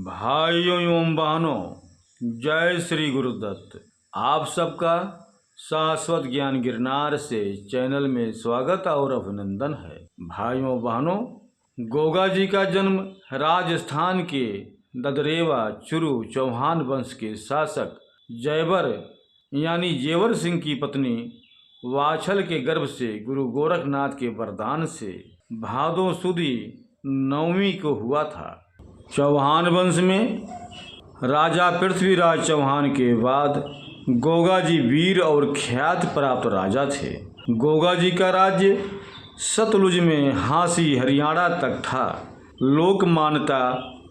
भाइयों एवं बहनों, जय श्री गुरुदत्त। आप सबका शाश्वत ज्ञान गिरनार से चैनल में स्वागत और अभिनंदन है। भाइयों बहनों, गोगा जी का जन्म राजस्थान के ददरेवा चुरु चौहान वंश के शासक जयवर यानी जेवर सिंह की पत्नी वाछल के गर्भ से गुरु गोरखनाथ के वरदान से भादों सुदी 9वीं को हुआ था। चौहान वंश में राजा पृथ्वीराज चौहान के बाद गोगा जी वीर और ख्याति प्राप्त राजा थे। गोगा जी का राज्य सतलुज में हांसी हरियाणा तक था। लोक मान्यता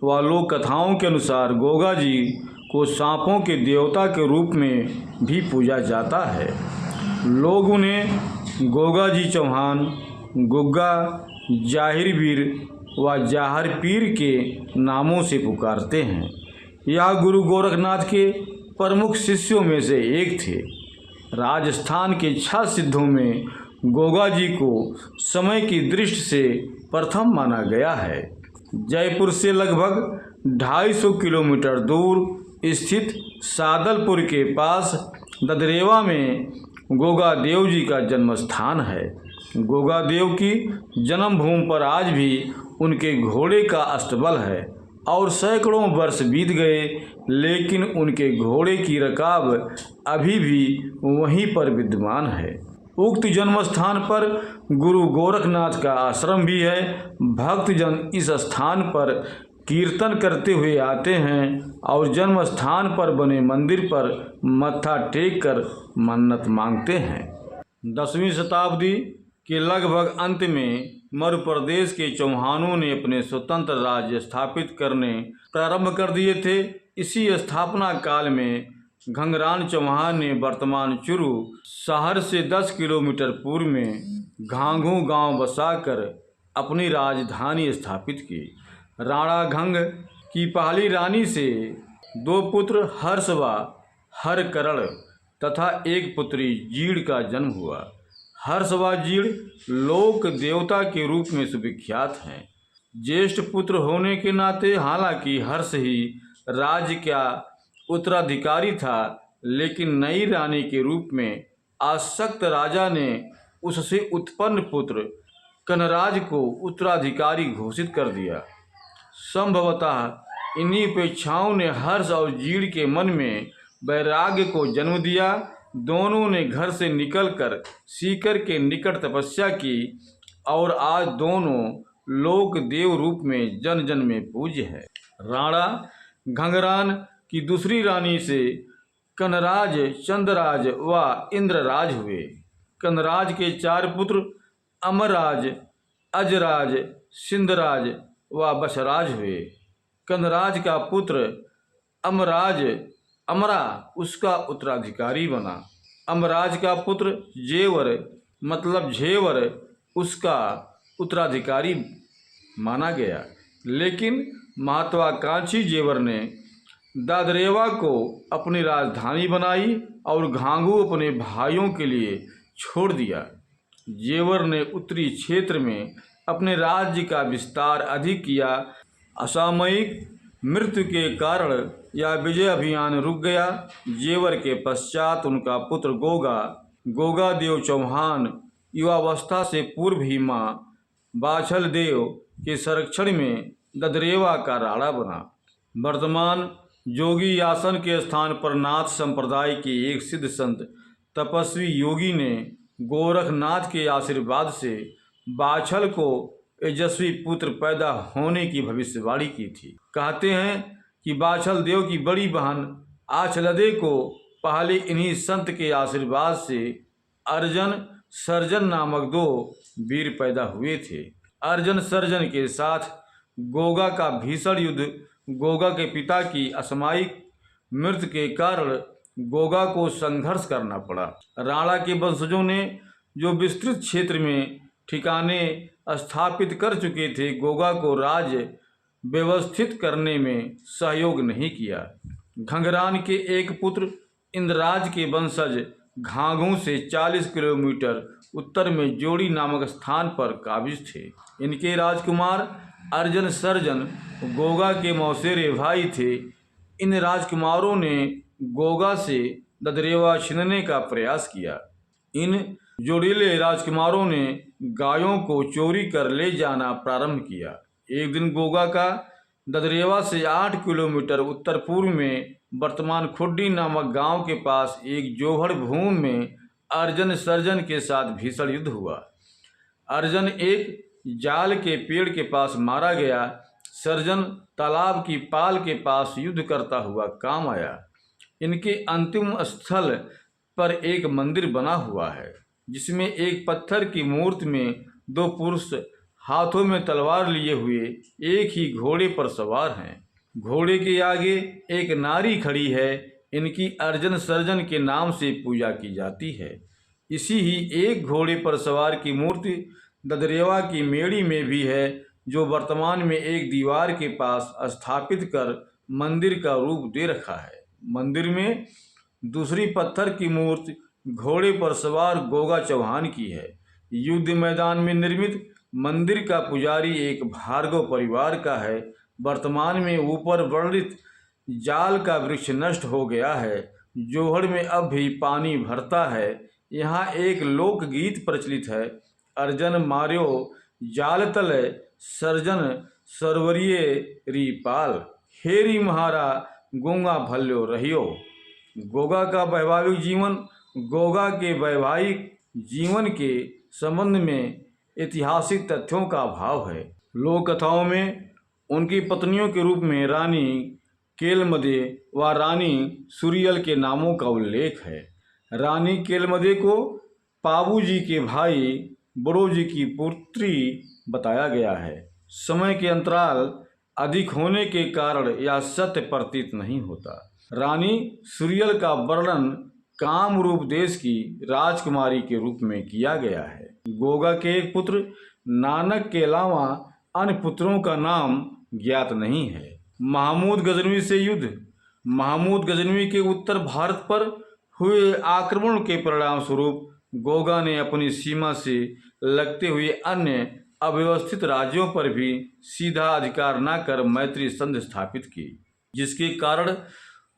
व लोक कथाओं के अनुसार गोगा जी को सांपों के देवता के रूप में भी पूजा जाता है। लोग उन्हें गोगा जी चौहान, गुग्गा, जाहिर वीर व जाहर पीर के नामों से पुकारते हैं। यह गुरु गोरखनाथ के प्रमुख शिष्यों में से एक थे। राजस्थान के 6 सिद्धों में गोगा जी को समय की दृष्टि से प्रथम माना गया है। जयपुर से लगभग 250 किलोमीटर दूर स्थित सादलपुर के पास ददरेवा में गोगा देव जी का जन्म स्थान है। गोगा देव की जन्मभूमि पर आज भी उनके घोड़े का अस्तबल है और सैकड़ों वर्ष बीत गए, लेकिन उनके घोड़े की रकाब अभी भी वहीं पर विद्यमान है। उक्त जन्म स्थान पर गुरु गोरखनाथ का आश्रम भी है। भक्तजन इस स्थान पर कीर्तन करते हुए आते हैं और जन्म स्थान पर बने मंदिर पर मत्था टेक कर मन्नत मांगते हैं। 10वीं शताब्दी के लगभग अंत में मध्य प्रदेश के चौहानों ने अपने स्वतंत्र राज्य स्थापित करने प्रारंभ कर दिए थे। इसी स्थापना काल में घंगरान चौहान ने वर्तमान चुरु शहर से 10 किलोमीटर पूर्व में घांघू गांव बसाकर अपनी राजधानी स्थापित की। राणा घंग की पहली रानी से 2 पुत्र हर्ष व हरकरण तथा एक पुत्री जीड़ का जन्म हुआ। हर्ष व जीड़ लोक देवता के रूप में सुविख्यात हैं। ज्येष्ठ पुत्र होने के नाते हालांकि हर्ष ही राज्य का उत्तराधिकारी था, लेकिन नई रानी के रूप में आसक्त राजा ने उससे उत्पन्न पुत्र कनराज को उत्तराधिकारी घोषित कर दिया। संभवतः इन्हीं अपेक्षाओं ने हर्ष और जीड़ के मन में वैराग्य को जन्म दिया। दोनों ने घर से निकलकर सीकर के निकट तपस्या की और आज दोनों लोक देव रूप में जन जन में पूज्य है। राणा घंगरान की दूसरी रानी से कनराज, चंद्रराज व इंद्रराज हुए। कनराज के 4 पुत्र अमरराज, अजराज, सिंधराज व बसराज हुए। कनराज का पुत्र अमराज अमरा उसका उत्तराधिकारी बना। अमराज का पुत्र जेवर मतलब झेवर उसका उत्तराधिकारी माना गया, लेकिन महत्वाकांक्षी जेवर ने ददरेवा को अपनी राजधानी बनाई और घांघू अपने भाइयों के लिए छोड़ दिया। जेवर ने उत्तरी क्षेत्र में अपने राज्य का विस्तार अधिक किया। असामयिक मृत्यु के कारण यह विजय अभियान रुक गया। जेवर के पश्चात उनका पुत्र गोगा देव चौहान युवावस्था से पूर्व ही माँ वाछल देव के संरक्षण में ददरेवा का राणा बना। वर्तमान जोगी आसन के स्थान पर नाथ संप्रदाय के एक सिद्ध संत तपस्वी योगी ने गोरखनाथ के आशीर्वाद से वाछल को यशस्वी पुत्र पैदा होने की भविष्यवाणी की थी। कहते हैं कि वाछल देव की बड़ी बहन आछलदे को पहले इन्हीं संत के आशीर्वाद से अर्जन सर्जन नामक 2 वीर पैदा हुए थे। अर्जन सर्जन के साथ गोगा का भीषण युद्ध गोगा के पिता की असामयिक मृत्यु के कारण गोगा को संघर्ष करना पड़ा। राणा के वंशजों ने जो विस्तृत क्षेत्र में ठिकाने स्थापित कर चुके थे, गोगा को राज्य व्यवस्थित करने में सहयोग नहीं किया। घंगरान के एक पुत्र इंद्रराज के वंशज घांघू से 40 किलोमीटर उत्तर में जोड़ी नामक स्थान पर काबिज थे। इनके राजकुमार अर्जन सर्जन गोगा के मौसेरे भाई थे। इन राजकुमारों ने गोगा से ददरेवा छीनने का प्रयास किया। इन जोड़ीले राजकुमारों ने गायों को चोरी कर ले जाना प्रारंभ किया। एक दिन गोगा का ददरेवा से 8 किलोमीटर उत्तर पूर्व में वर्तमान खुड्डी नामक गांव के पास एक जोहड़ भूमि में अर्जन सर्जन के साथ भीषण युद्ध हुआ। अर्जन एक जाल के पेड़ के पास मारा गया। सर्जन तालाब की पाल के पास युद्ध करता हुआ काम आया। इनके अंतिम स्थल पर एक मंदिर बना हुआ है, जिसमें एक पत्थर की मूर्ति में 2 पुरुष हाथों में तलवार लिए हुए एक ही घोड़े पर सवार हैं। घोड़े के आगे एक नारी खड़ी है। इनकी अर्जन सर्जन के नाम से पूजा की जाती है। इसी ही एक घोड़े पर सवार की मूर्ति ददरेवा की मेड़ी में भी है, जो वर्तमान में एक दीवार के पास स्थापित कर मंदिर का रूप दे रखा है। मंदिर में दूसरी पत्थर की मूर्ति घोड़े पर सवार गोगा चौहान की है। युद्ध मैदान में निर्मित मंदिर का पुजारी एक भार्गव परिवार का है। वर्तमान में ऊपर वर्णित जाल का वृक्ष नष्ट हो गया है। जोहड़ में अब भी पानी भरता है। यहाँ एक लोकगीत प्रचलित है। अर्जन मार्यो जाल तले सर्जन सरवरिये रीपाल, हेरी महारा गोगा भल्यो रहियो। गोगा का वैवाहिक जीवन गोगा के वैवाहिक जीवन के संबंध में ऐतिहासिक तथ्यों का अभाव है। लोक कथाओं में उनकी पत्नियों के रूप में रानी केलमदे व रानी सूरियल के नामों का उल्लेख है। रानी केलमदे को पाबूजी के भाई बड़ोजी की पुत्री बताया गया है। समय के अंतराल अधिक होने के कारण यह सत्य प्रतीत नहीं होता। रानी सूरियल का वर्णन कामरूप देश की राजकुमारी के रूप में किया गया है। गोगा के एक पुत्र नानक के अलावा अन्य पुत्रों का नाम ज्ञात नहीं है। महमूद गजनवी से युद्ध। महमूद गजनवी के उत्तर भारत पर हुए आक्रमण के परिणाम स्वरूप गोगा ने अपनी सीमा से लगते हुए अन्य अव्यवस्थित राज्यों पर भी सीधा अधिकार न कर मैत्री संधि स्थापित की, जिसके कारण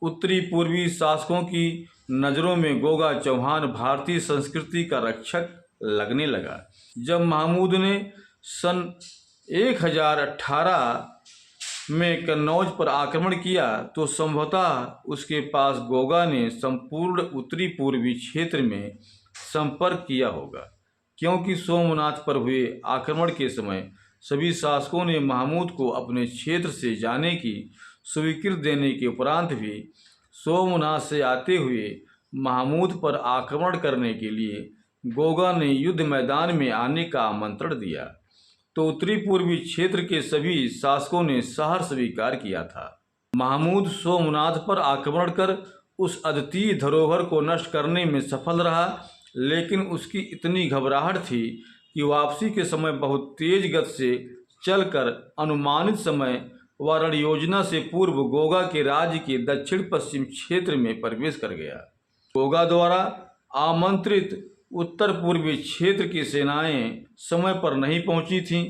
उत्तरी पूर्वी शासकों की नज़रों में गोगा चौहान भारतीय संस्कृति का रक्षक लगने लगा। जब महमूद ने सन 1018 में कन्नौज पर आक्रमण किया तो संभवतः उसके पास गोगा ने संपूर्ण उत्तरी पूर्वी क्षेत्र में संपर्क किया होगा, क्योंकि सोमनाथ पर हुए आक्रमण के समय सभी शासकों ने महमूद को अपने क्षेत्र से जाने की स्वीकृति देने के उपरांत भी सोमनाथ से आते हुए महमूद पर आक्रमण करने के लिए गोगा ने युद्ध मैदान में आने का आमंत्रण दिया, तो उत्तरी पूर्वी क्षेत्र के सभी शासकों ने सहर्ष स्वीकार किया था। महमूद सोमनाथ पर आक्रमण कर उस अद्वितीय धरोहर को नष्ट करने में सफल रहा, लेकिन उसकी इतनी घबराहट थी कि वापसी के समय बहुत तेज गति से चलकर अनुमानित समय व रण योजना से पूर्व गोगा के राज्य के दक्षिण पश्चिम क्षेत्र में प्रवेश कर गया। गोगा द्वारा आमंत्रित उत्तर पूर्वी क्षेत्र की सेनाएं समय पर नहीं पहुंची थीं।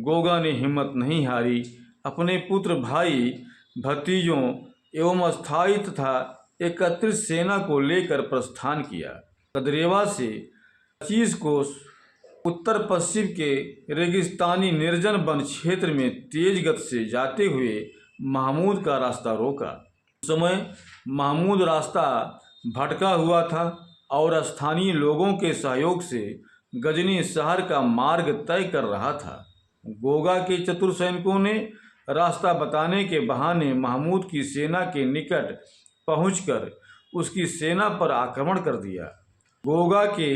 गोगा ने हिम्मत नहीं हारी, अपने पुत्र, भाई, भतीजों एवं अस्थायी तथा एकत्रित सेना को लेकर प्रस्थान किया। ददरेवा से 25 कोस उत्तर पश्चिम के रेगिस्तानी निर्जन वन क्षेत्र में तेज गति से जाते हुए महमूद का रास्ता रोका। उस समय महमूद रास्ता भटका हुआ था और स्थानीय लोगों के सहयोग से गजनी शहर का मार्ग तय कर रहा था। गोगा के चतुर सैनिकों ने रास्ता बताने के बहाने महमूद की सेना के निकट पहुंचकर उसकी सेना पर आक्रमण कर दिया। गोगा के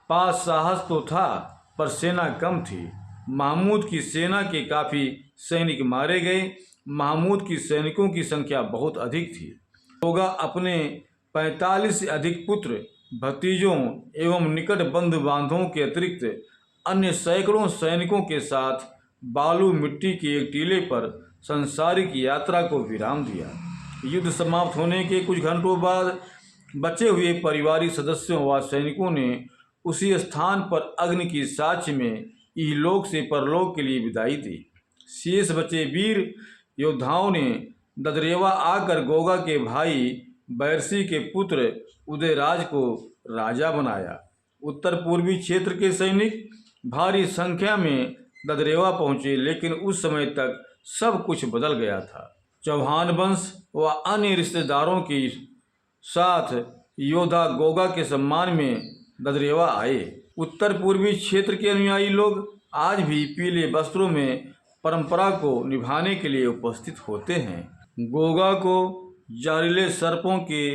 पास साहस तो था, पर सेना कम थी। महमूद की सेना के काफ़ी सैनिक मारे गए। महमूद की सैनिकों की संख्या बहुत अधिक थी। गोगा अपने 45 से अधिक पुत्र, भतीजों एवं निकट बंधु बांधवों के अतिरिक्त अन्य सैकड़ों सैनिकों के साथ बालू मिट्टी के एक टीले पर सांसारिक यात्रा को विराम दिया। युद्ध समाप्त होने के कुछ घंटों बाद बचे हुए परिवारिक सदस्यों व सैनिकों ने उसी स्थान पर अग्नि की साक्ष्य में इहलोक से परलोक के लिए विदाई दी। शेष बचे वीर योद्धाओं ने ददरेवा आकर गोगा के भाई बैरसी के पुत्र उदयराज को राजा बनाया। उत्तर पूर्वी क्षेत्र के सैनिक भारी संख्या में ददरेवा पहुंचे, लेकिन उस समय तक सब कुछ बदल गया था। चौहान वंश व अन्य रिश्तेदारों के साथ योद्धा गोगा के सम्मान में ददरेवा आए। उत्तर पूर्वी क्षेत्र के अनुयायी लोग आज भी पीले वस्त्रों में परंपरा को निभाने के लिए उपस्थित होते हैं। गोगा को जहरीले सर्पों के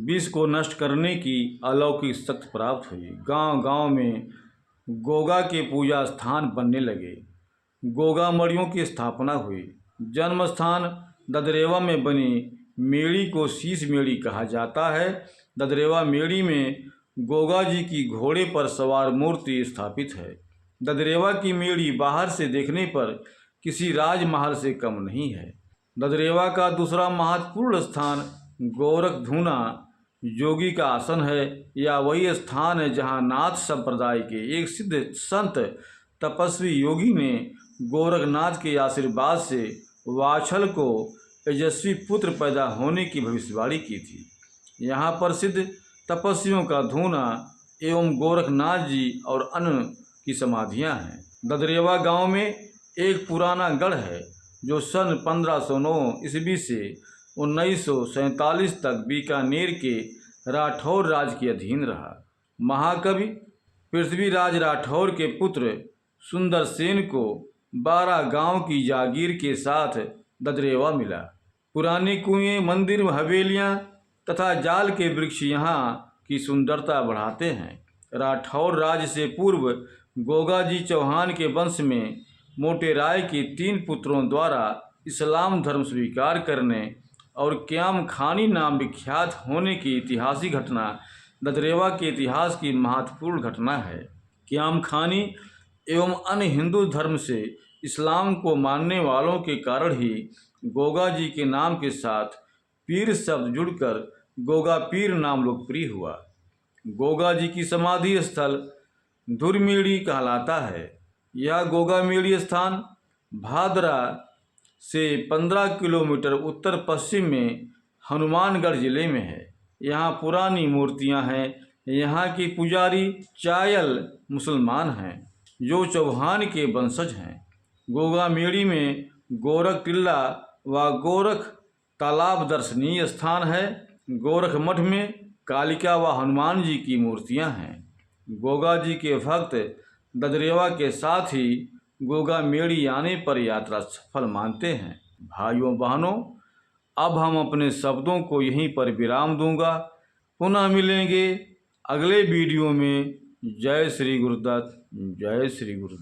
विष को नष्ट करने की अलौकिक शक्ति प्राप्त हुई। गांव-गांव में गोगा के पूजा स्थान बनने लगे। गोगा मड़ियों की स्थापना हुई। जन्म स्थान ददरेवा में बनी मेड़ी को शीश मेड़ी कहा जाता है। ददरेवा मेड़ी में गोगा जी की घोड़े पर सवार मूर्ति स्थापित है। ददरेवा की मेड़ी बाहर से देखने पर किसी राजमहल से कम नहीं है। ददरेवा का दूसरा महत्वपूर्ण स्थान गोरखधुना योगी का आसन है। यह वही स्थान है जहाँ नाथ संप्रदाय के एक सिद्ध संत तपस्वी योगी ने गोरखनाथ के आशीर्वाद से वाछल को तेजस्वी पुत्र पैदा होने की भविष्यवाणी की थी। यहाँ प्रसिद्ध तपस्वियों का धूना एवं गोरखनाथ जी और अन्य की समाधियाँ हैं। ददरेवा गांव में एक पुराना गढ़ है जो सन 1509 ईस्वी से 1947 तक बीकानेर के राठौर राज के अधीन रहा। महाकवि पृथ्वीराज राठौर के पुत्र सुंदरसेन को 12 गांव की जागीर के साथ ददरेवा मिला। पुराने कुएं, मंदिर, हवेलियां तथा जाल के वृक्ष यहाँ की सुंदरता बढ़ाते हैं। राठौर राज से पूर्व गोगा जी चौहान के वंश में मोटे राय के 3 पुत्रों द्वारा इस्लाम धर्म स्वीकार करने और क्याम खानी नाम विख्यात होने की ऐतिहासिक घटना ददरेवा के इतिहास की महत्वपूर्ण घटना है। क्याम खानी एवं अन्य हिंदू धर्म से इस्लाम को मानने वालों के कारण ही गोगा जी के नाम के साथ पीर शब्द जुड़कर गोगा पीर नाम लोकप्रिय हुआ। गोगा जी की समाधि स्थल धुरमेड़ी कहलाता है। यह गोगा मेड़ी स्थान भादरा से 15 किलोमीटर उत्तर पश्चिम में हनुमानगढ़ जिले में है। यहाँ पुरानी मूर्तियाँ हैं। यहाँ के पुजारी चायल मुसलमान हैं जो चौहान के वंशज हैं। गोगा मेड़ी में गोरख टिल्ला व गोरख तालाब दर्शनीय स्थान है। गोरख मठ में कालिका व हनुमान जी की मूर्तियां हैं। गोगा जी के भक्त ददरेवा के साथ ही गोगा मेड़ी आने पर यात्रा सफल मानते हैं। भाइयों बहनों, अब हम अपने शब्दों को यहीं पर विराम दूंगा। पुनः मिलेंगे अगले वीडियो में। जय श्री गुरुदत्त, जय श्री गुरुदत्त।